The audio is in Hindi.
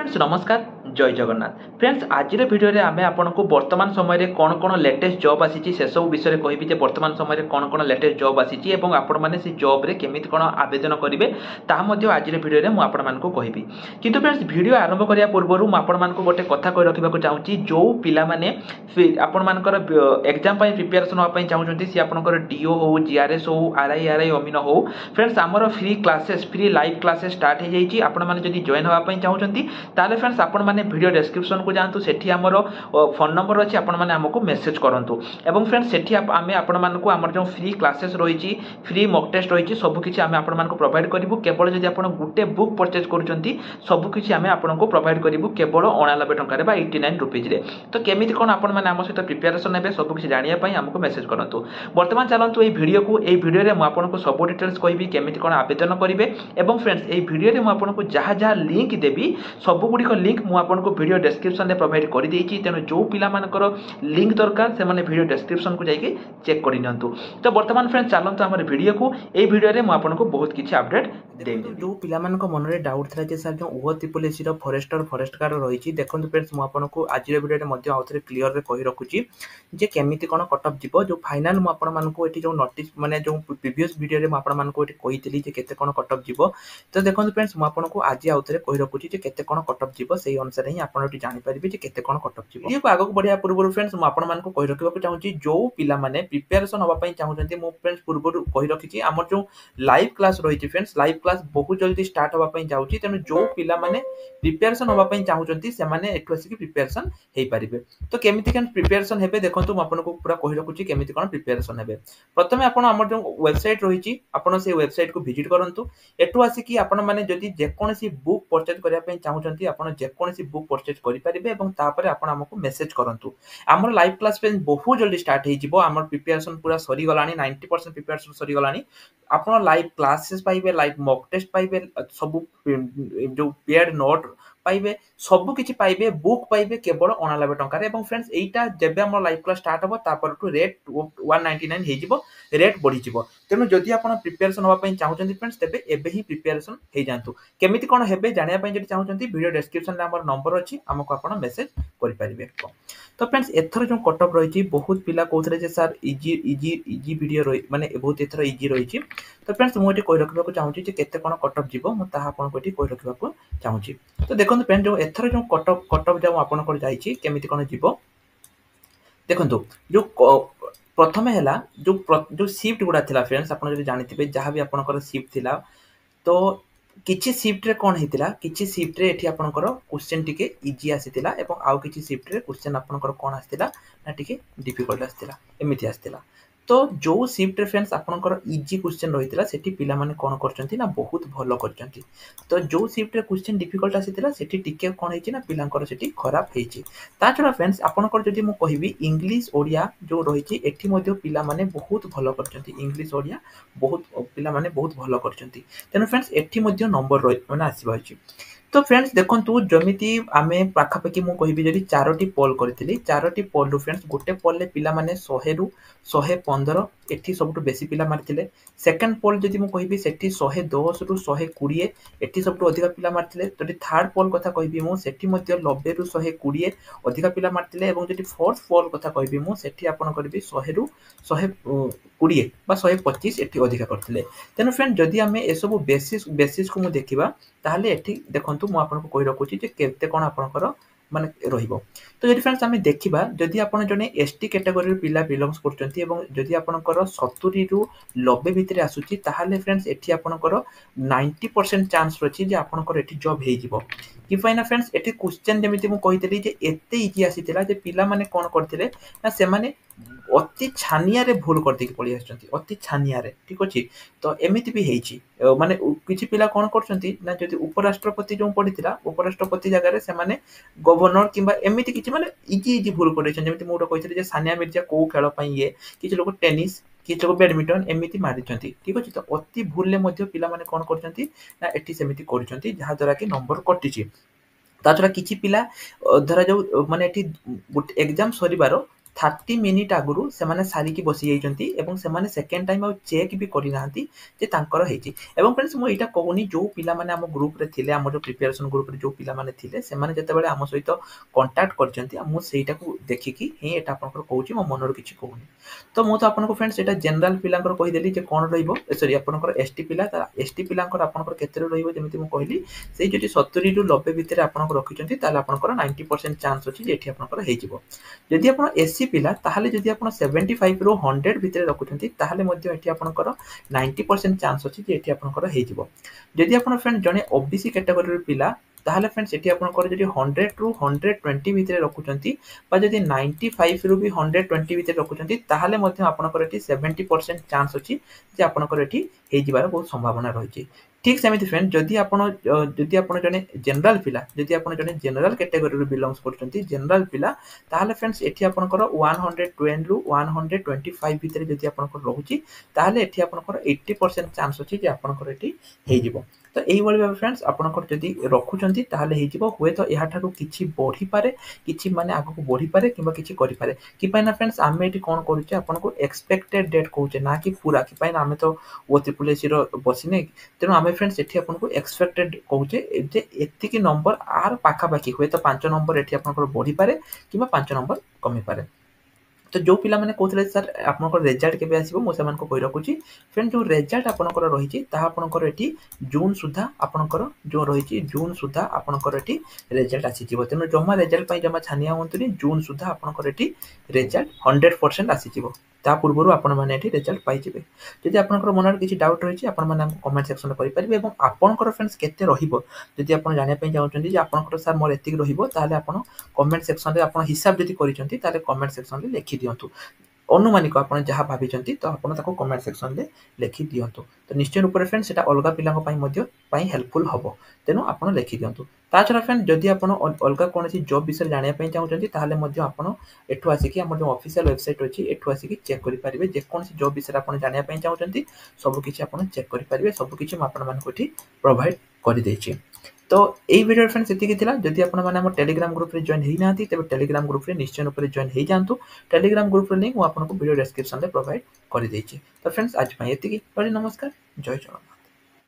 फ्रेंड्स नमस्कार जय जगन्नाथ फ्रेंड्स आज भिडियो रे आमे आपनको वर्तमान समय कौन कौन लेटेस्ट जॉब आसी से सब विषय कहबी जे वर्तमान समय कौन कौन लेटेस्ट जॉब आसी एवं आपण माने से जॉब रे केमिति कौन आवेदन करेंगे ताहा मध्ये आज भिडियो रे मु आपण मानको कहबी किंतु फ्रेंड्स वीडियो आरंभ करिया पूर्व मु आपण मानको गोटे कथा कहि रखिबा चाहूची जो पिला माने आपण मानकर एग्जाम पई प्रिपरेशन होआ पई चाहूचंती सी आपनकर डीओ हो जीआरएस हो आरआई अमीन हो फ्रेंड्स आमर free classes free live classes start हो जाइए आपण माने जदी जॉइन होआ पई चाहूचंती ताले फ्रेंड्स आपण माने वीडियो डिस्क्रिप्शन को जानतु सेठी हमरो फोन नंबर अछि आपण माने हमको मेसेज करंतु एवं फ्रेंड्स सेठी आमे आपण मानको हमर जो फ्री क्लासेस रहिछि फ्री मॉक टेस्ट रहिछि सब किछि आमे आपण मानको प्रोवाइड करिवु केवल जदी आपण गुटे बुक परचेज करूचंती सब किछि आमे आपनको प्रोवाइड करिवु केवल 89 टंका रे बा 89 रुपीज रे तो केमिति कोन आपण माने हम सहित प्रिपरेशन हेबे सब किछि जानिया पई हमको मेसेज करंतु वर्तमान चलंतु ए वीडियो रे मु आपनको सब डिटेल्स कहबी केमिति कोन आवेदन करिवे एवं फ्रेंड्स ए वीडियो रे मु आपनको जहा जहा लिंक देबी सब गुडी को लिंक मु आपनको वीडियो डिस्क्रिप्शन रे प्रोवाइड कर देछि तेनो जो पिला मानकर लिंक दरकार से माने वीडियो डिस्क्रिप्शन को जाइके चेक करि नियंतु तो वर्तमान फ्रेंड्स चलंतु हमर वीडियो को ए वीडियो रे मु आपनको बहुत किछि अपडेट देबी जो पिला मानको मन रे डाउट थला जे सर जो ओहो ट्रिपल एसी रो फॉरेस्ट कार रहिछि देखंतु फ्रेंड्स मु आपनको आज रे वीडियो रे मध्ये आउथरे क्लियर रे कहि रखुछि जे केमिति कोन कट ऑफ जिवो जो फाइनल मु आपण मानको एठी जो नोटिस माने जो प्रीवियस वीडियो रे मु आपण मानको एठी कहितली जे केते कोन कट ऑफ जिवो तो देखंतु फ्रेंड्स मु आपनको आज आउथरे कहि रखुछि जे केते कोन कट ऑफ जिवो सेही अनुसार ही आपण एठी जानि परिबे जे केते कोन कट ऑफ जिवो वीडियो को आगो बढ़िया पूर्व फ्रेंड्स मु आपण मानको कहि रखिबा को चाहूछि जो पिला माने प्रिपरेशन होबा पई चाहूछन्ती मु फ्रेंड्स पूर्व कहि रखिछि हमर जो लाइव क्लास रहिछि फ्रेंड्स लाइव क्लास बहुत जल्दी स्टार्ट होबा पई जाउछि तेनु जो पिला माने प्रिपरेशन होबा पई चाहूछन्ती से माने एठु आसी प्रिपरेशन हेई परिबे तो केमिति केन प्रिपरेशन हेबे देखंतु आपनको पूरा कहि रखुछि केमिति कोन प्रिपरेशन हेबे प्रथमे आपण हमर जो वेबसाइट रहिछि आपण से वेबसाइट को विजिट करंतु एठु आसी कि आपण माने जदि जे कोनसी बुक परचेज करिया पई चाहूछन्ती आपण जे कोनसी बुक परचेज करि परिबे एवं तापर आपण हमको मेसेज करंतु हमर लाइव क्लास पे बहुत जल्दी स्टार्ट हेइ जिवो हमर प्रिपरेशन पूरा सरी गलानी 90% प्रिपरेशन सरी गलानी आपण लाइव क्लासेस पाइबे लाइव मॉक टेस्ट पाइबे सब जो पेड नोट पाइबे सब किछि पाइबे बुक पाइबे केवल 89 टंका रे एवं फ्रेंड्स एटा जेबे हमर लाइव क्लास स्टार्ट हो तापर टू रेट 199 हेइ जिवो रेट बढ़ी जिवो तेनु जदि आपण प्रिपरेशन होबा पई चाहउछन्ती फ्रेंड्स तेबे एबे ही प्रिपरेशन हेइ जानतु केमिति कोन हेबे जानिया पई जदि चाहउछन्ती वीडियो डिस्क्रिप्शन रे हमर नंबर अछि हमको आपण मेसेज करि परिबे तो फ्रेंड्स एथर जो कट ऑफ रही बहुत पिला कहते जे सर इजी वीडियो रही माने बहुत एथर इजी रही तो फ्रेंड्स मुझे कहि रखबा को चाहूची जे केते कोन कट ऑफ जीवो म ताहा आपन कोठी कहि रखबा को चाहूची तो देखंतु फ्रेंड्स जो एथर जो कट ऑफ जाऊ आपन को जाईची केमिति कोन जीवो देखंतु जो प्रथमे हैला जो शिफ्ट गुडा थिला फ्रेंड्स आपन जदि जानिथिबे जहां भी आपन को शिफ्ट थिला तो किछि शिफ्ट रे कोन हेतिला किछि शिफ्ट रे एठी आपनकर क्वेश्चन टिके इजी आसीतिला एवं आउ किछि शिफ्ट रे क्वेश्चन आपनकर कोन आसीतिला ना टिके डिफिकल्ट आसीतिला एमिति आसीतिला तो जो शिफ्ट रे फ्रेंड्स आपनकर इजी क्वेश्चन रहितिला सेठी पिला माने कोन करचंती ना बहुत भलो करचंती तो जो शिफ्ट रे क्वेश्चन डिफिकल्ट आसीतिला सेठी टिके कोन हेछि ना पिलांकर सेठी खराब हेछि ता छडा फ्रेंड्स आपनकर जदि मु कहिबी इंग्लिश ओडिया जो रहिछि एठी मध्ये पिला माने बहुत भलो करचंती इंग्लिश ओडिया बहुत पिला माने बहुत भलो करचंती तेनु फ्रेंड्स एठी मध्ये नंबर रहि माने आसीबा अछि तो फ्रेंड्स देखंतु जमिति आमे पाखापाखि मु कहिबी जदि चारोटी पोल करथिली चारोटी पोल रु फ्रेंड्स गोटे पोल ले पिला माने 100 रु 115 एठी सबटु बेसी पिला मारथिले सेकंड पोल जदि मु कहिबी सेठी 110 रु 120 एठी सबटु अधिका पिला मारथिले जदि थर्ड पोल कथा कहिबी मु सेठी मध्ये 90 रु 120 अधिका पिला मारथिले एवं जदि फोर्थ पोल कथा कहिबी मु सेठी आपण करबी 100 रु 120 बा 125 एठी अधिका करथिले तेनु फ्रेंड जदि आमे ए सब बेसिस को मु देखिबा ताहले एठी देखंतु मु आपन को कहि रखुची जे केते कोन आपनकर माने रहिबो तो जदि फ्रेंड्स आमे देखिबा जदि आपन जने एसटी कैटेगरी पिला बिलोंग्स करचंती एवं जदि आपनकर 70 रु 90 भितरे आसुची ताहले फ्रेंड्स एठी आपनकर 90% चांस रछि जे आपनकर एठी जॉब हेइ जिवो कि फाइना फ्रेंड्स एठी क्वेश्चन जेमिति मु कहितली जे एते इजी आसीतिला जे पिला माने कोन करथिले ना से माने अति छानिया रे भूल करते कि पळि आछंती अति छानिया रे ठीक अछि तो एमिति भी हेइची माने किछि पिला कोन करछंती ना जदि उपराष्ट्रपति जो पढितिला उपराष्ट्रपति जगह रे से माने गवर्नर किबा एमिति किछि माने इजी भूल करैछन जेमिति मोडो कहितले जे सानिया मिर्जा को खेल पई ये किछि लोक टेनिस किछि लोक बैडमिंटन एमिति मारिछंती ठीक अछि तो अति भूल ले मध्ये पिला माने कोन करछंती ना एठी सेमिति करछंती जहा द्वारा कि नंबर कटिछि ता छरा किछि पिला धरा जो माने एठी एग्जाम सरीबारो 30 मिनिट आगुरु सेमाने सारिकी बसी जाइछंती एवं सेमाने सेकेंड टाइम आ चेक भी करि नाहंती जे तांकर हेछि। एवं फ्रेंड्स मु एटा कहूनी जो पिला माने हम ग्रुप रे थिले हमर जो प्रिपरेशन ग्रुप रे जो पिला माने थिले सेमाने जते बेले हम सहित कांटेक्ट करछंती मु सेटा को देखिकी हे एटा आपनकर कहूची मो मनर किछि कहूनी। तो मु तो आपनको फ्रेंड्स एटा जनरल पिलांकर कहि देली जे कोन रहइबो सॉरी आपनकर एसटी पिला एसटी पिलांकर आपनकर केते रहइबो जेमिति मु कहली सेई जति 70 रु 90 भितरे आपनकर रखिछंती ताले आपनकर 90% चांस अछि जे एठी आपनकर हेजिवो। जदि आपण एससी पिला ताहले जदि आपण 75 रु 100 भितरे रखुछंती ताहले मध्ये एठी आपनकर 90% चांस अछि जे एठी आपनकर हेजिवो। जदि आपण फ्रेंड जने ओबीसी कैटेगरी रे पिला ताहले फ्रेंड्स एठी आपनकर जदि 100 रु 120 भितरे रखुछंती बा जदि 95 रु भी 120 भितरे रखुछंती ताहले मध्ये आपनकर एठी 70% चांस अछि जे आपनकर एठी हेजिबार बहुत संभावना रहिछि। ठीक सेमिति फ्रेंड जदि आपण जने जनरल पिला जदि आपण जने जनरल कैटेगरी रे बिलोंग्स करछंती जनरल पिला ताहले फ्रेंड्स एठी आपनकर 110 रु 125 भितरे जदि आपनकर रहउची ताहले एठी आपनकर 80% चांस अछि जे आपनकर एठी हेजिवो। तो एही बळी भाबे फ्रेंड्स आपनकर जदि रखुछंती ताहले हेजिवो हुए तो एहा ठारू किछि बढ़ी पारे किछि माने आगु को बढ़ी पारे किबा किछि करि पारे कि पाइना फ्रेंड्स आमे एठी कोन करूचे आपनको एक्सपेक्टेड डेट कहूचे ना कि पूरा कि पाइना आमे तो ओ ट्रिपल एसी रो बसिने तेनु आमे फ्रेंड्स एठी आपनको एक्सपेक्टेड कहूचे जे एति कि नंबर आर पाखा पाखी हुए तो 5 नंबर एठी आपनकर बढ़ी पारे किबा 5 नंबर कमी पारे। तो जो पिला माने कहउतले सर आपनकर रिजल्ट केबे आसीबो मो सेमान को कहि रखुची फ्रेंड जो रिजल्ट आपनकर रहिची ता आपनकर एठी जून सुधा आपनकर जो रहिची जून सुधा आपनकर एठी रिजल्ट आसी जिवो। तेनु जमा रिजल्ट पई जमा छानिया होंतुनी जून सुधा आपनकर एठी रिजल्ट 100% आसी जिवो। ता पूर्वरु आपण माने एठी रिजल्ट पाई जिवे। जदि आपनकर मनर किछि डाउट रहिची आपण माने हमको कमेंट सेक्शन रे करि परिबे एवं आपनकर फ्रेंड्स केते रहिबो जदि आपण जानिया पई चाहउछन्ती जे आपनकर सर मोर एतिक रहिबो ताले आपण कमेंट सेक्शन रे आपण हिसाब जदि करिसन्ती ताले कमेंट सेक्शन रे लिखि दियंतु। अनुमानिक आपण जहा भाबिचंती तो आपण ताको कमेंट सेक्शन रे लिखि दियंतु। तो निश्चय रूप रे फ्रेंड्स सेटा अलगा पिलांको पई मध्ये पई हेल्पफुल हबो तेनु आपण लिखि दियंतु। ता छरा फ्रेंड जदि आपण अलगा कोनसी जॉब विषय जानिया पई चाहउछन्ती ताले मध्ये आपण एठु आसी कि हमर जो ऑफिशियल वेबसाइट अछि एठु आसी कि चेक करि परिबे जे कोनसी जॉब विषय आपण जानिया पई चाहउछन्ती सब किछि आपण चेक करि परिबे सब किछि म आपण मानको एठी प्रोवाइड करि दैछि। तो एई वीडियो फ्रेंड्स एतिकी थिला जदि आपण माने हमर टेलीग्राम ग्रुप रे जॉइन हेइ नाथि तेबे टेलीग्राम ग्रुप रे निश्चय रूप रे जॉइन हेइ जानतु। टेलीग्राम ग्रुप रे लिंक मु आपनको वीडियो डिस्क्रिप्शन रे प्रोवाइड करि दैछि। तो फ्रेंड्स आज पई एतिकी बड़ी नमस्कार जय जगन्नाथ।